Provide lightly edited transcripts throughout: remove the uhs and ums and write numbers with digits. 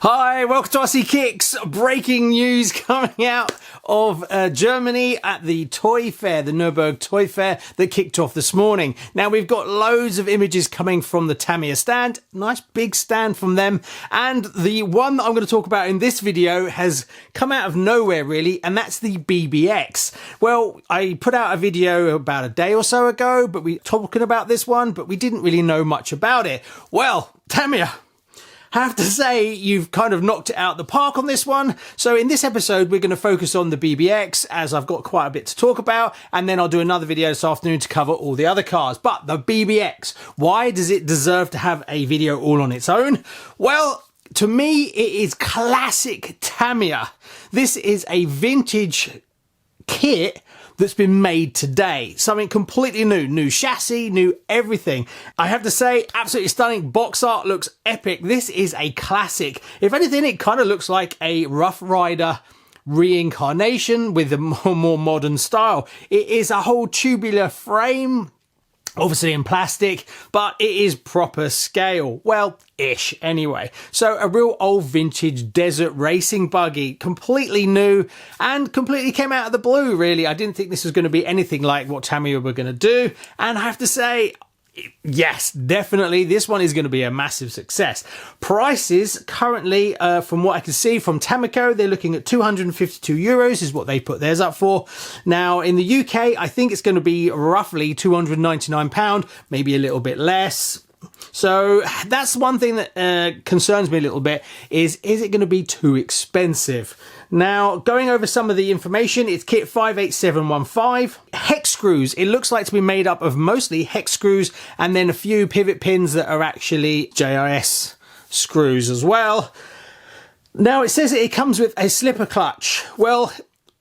Hi, welcome to RCKicks. Breaking news coming out of Germany at the toy fair, the Nuremberg toy fair that kicked off this morning. Now we've got loads of images coming from the Tamiya stand, nice big stand from them, and the one that I'm going to talk about in this video has come out of nowhere really, and that's the BBX. Well, I put out a video about a day or so ago, but we were talking about this one, but we didn't really know much about it. Well, Tamiya, have to say you've kind of knocked it out the park on this one. So in this episode we're going to focus on the BBX, as I've got quite a bit to talk about, and then I'll do another video this afternoon to cover all the other cars. But the BBX, why does it deserve to have a video all on its own? Well, to me it is classic Tamiya. This is a vintage kit that's been made today. Something completely new. New chassis, new everything. I have to say, absolutely stunning. Box art looks epic. This is a classic. If anything, it kind of looks like a Rough Rider reincarnation with a more modern style. It is a whole tubular frame, obviously in plastic, but it is proper scale. Well, ish anyway. So a real old vintage desert racing buggy, completely new and completely came out of the blue really. I didn't think this was going to be anything like what Tamiya were going to do, and I have to say, yes, definitely this one is going to be a massive success. Prices currently, from what I can see from Tamiya, they're looking at €252 is what they put theirs up for. Now in the UK, I think it's going to be roughly £299, maybe a little bit less. So that's one thing that concerns me a little bit, is it going to be too expensive? Now, going over some of the information, it's kit 58715. Hex screws, it looks like to be made up of mostly hex screws and then a few pivot pins that are actually JRS screws as well. Now, it says that it comes with a slipper clutch. Well,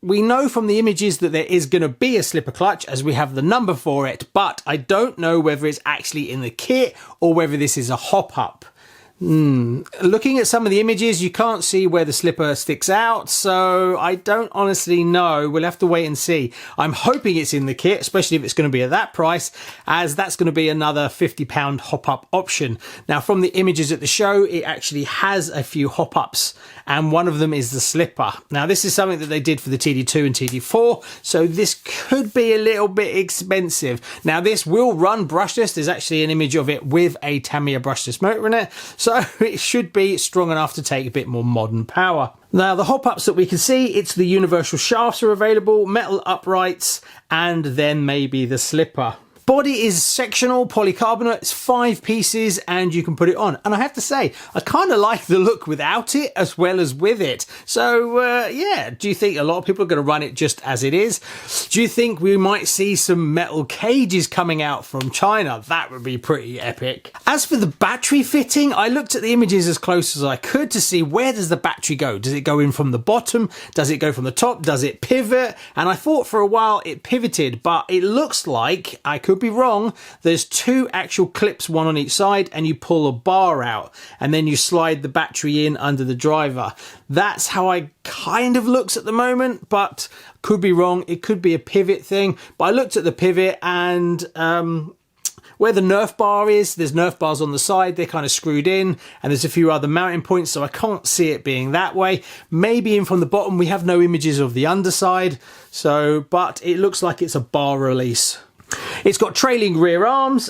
we know from the images that there is going to be a slipper clutch as we have the number for it, but I don't know whether it's actually in the kit or whether this is a hop-up. Looking at some of the images, you can't see where the slipper sticks out, so I don't honestly know. We'll have to wait and see. I'm hoping it's in the kit, especially if it's going to be at that price, as that's going to be another £50 hop-up option. Now, from the images at the show, it actually has a few hop-ups, and one of them is the slipper. Now, this is something that they did for the TD2 and TD4, so this could be a little bit expensive. Now, this will run brushless. There's actually an image of it with a Tamiya brushless motor in it, so it should be strong enough to take a bit more modern power. Now, the hop-ups that we can see, it's the universal shafts are available, metal uprights, and then maybe the slipper. Body is sectional polycarbonate, it's 5 pieces and you can put it on. And I have to say, I kind of like the look without it as well as with it. So yeah, do you think a lot of people are going to run it just as it is? Do you think we might see some metal cages coming out from China? That would be pretty epic. As for the battery fitting, I looked at the images as close as I could to see where does the battery go? Does it go in from the bottom? Does it go from the top? Does it pivot? And I thought for a while it pivoted, but it looks like, I could be wrong, there's 2 actual clips, one on each side, and you pull a bar out and then you slide the battery in under the driver. That's how I kind of looks at the moment, but could be wrong. It could be a pivot thing, but I looked at the pivot and where the Nerf bar is, there's Nerf bars on the side, they're kind of screwed in, and there's a few other mounting points, so I can't see it being that way. Maybe in from the bottom. We have no images of the underside, so, but it looks like it's a bar release. It's got trailing rear arms.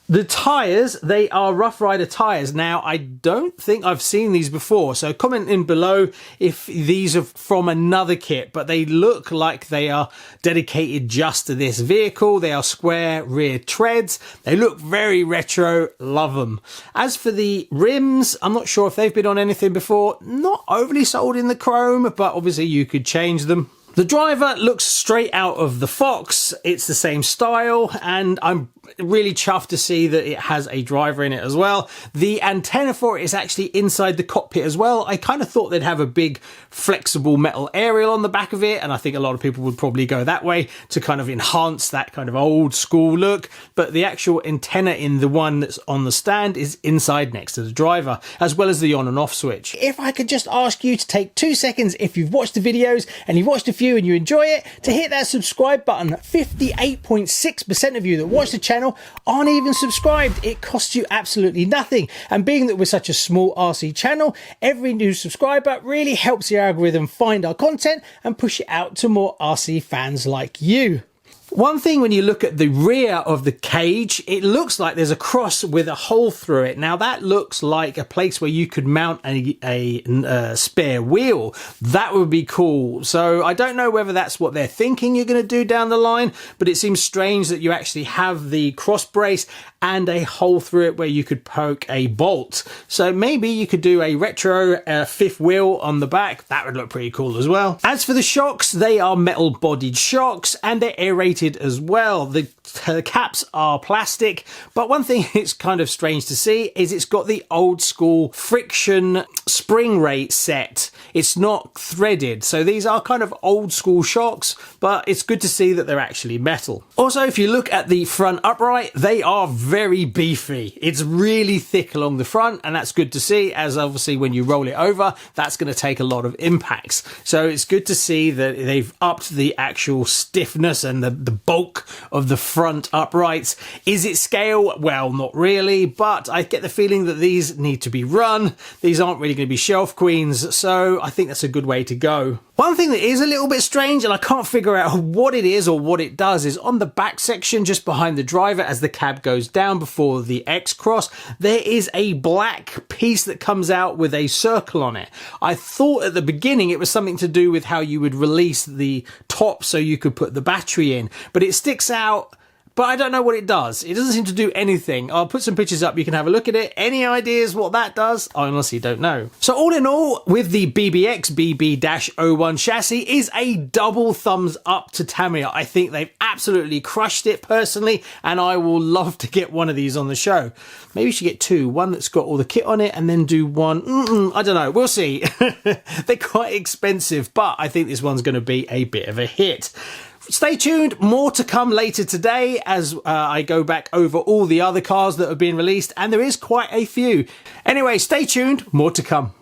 The tyres, they are Rough Rider tyres. Now, I don't think I've seen these before, so comment in below if these are from another kit, but they look like they are dedicated just to this vehicle. They are square rear treads. They look very retro, love them. As for the rims, I'm not sure if they've been on anything before. Not overly sold in the chrome, but obviously you could change them. The driver looks straight out of the Fox. It's the same style, and I'm really chuffed to see that it has a driver in it as well. The antenna for it is actually inside the cockpit as well. I kind of thought they'd have a big flexible metal aerial on the back of it, and I think a lot of people would probably go that way to kind of enhance that kind of old school look, but the actual antenna in the one that's on the stand is inside next to the driver, as well as the on and off switch. If I could just ask you to take 2 seconds, if you've watched the videos and you've watched a few and you enjoy it, to hit that subscribe button. 58.6% of you that watch the channel channel aren't even subscribed. It costs you absolutely nothing. And being that we're such a small RC channel, every new subscriber really helps the algorithm find our content and push it out to more RC fans like you. One thing, when you look at the rear of the cage, it looks like there's a cross with a hole through it. Now that looks like a place where you could mount a spare wheel. That would be cool. So I don't know whether that's what they're thinking you're going to do down the line, but it seems strange that you actually have the cross brace and a hole through it where you could poke a bolt. So maybe you could do a retro fifth wheel on the back. That would look pretty cool as well. As for the shocks, they are metal bodied shocks and they're aerated as well. The caps are plastic, but one thing it's kind of strange to see is it's got the old school friction spring rate set. It's not threaded, so these are kind of old school shocks, but it's good to see that they're actually metal. Also, if you look at the front upright, they are very beefy. It's really thick along the front, and that's good to see, as obviously when you roll it over, that's going to take a lot of impacts. So it's good to see that they've upped the actual stiffness and the bulk of the front uprights. Is it scale? Well, not really, but I get the feeling that these need to be run. These aren't really going to be shelf queens, so I think that's a good way to go. One thing that is a little bit strange, and I can't figure out what it is or what it does, is on the back section just behind the driver as the cab goes down before the X-Cross, there is a black piece that comes out with a circle on it. I thought at the beginning it was something to do with how you would release the top so you could put the battery in, but it sticks out. But I don't know what it does. It doesn't seem to do anything. I'll put some pictures up. You can have a look at it. Any ideas what that does? I honestly don't know. So all in all, with the BBX BB-01 chassis is a double thumbs up to Tamiya. I think they've absolutely crushed it personally, and I will love to get one of these on the show. Maybe you should get two. One that's got all the kit on it, and then do one. I don't know. We'll see. They're quite expensive, but I think this one's going to be a bit of a hit. Stay tuned, more to come later today as I go back over all the other cars that have been released, and there is quite a few. Anyway, stay tuned, more to come.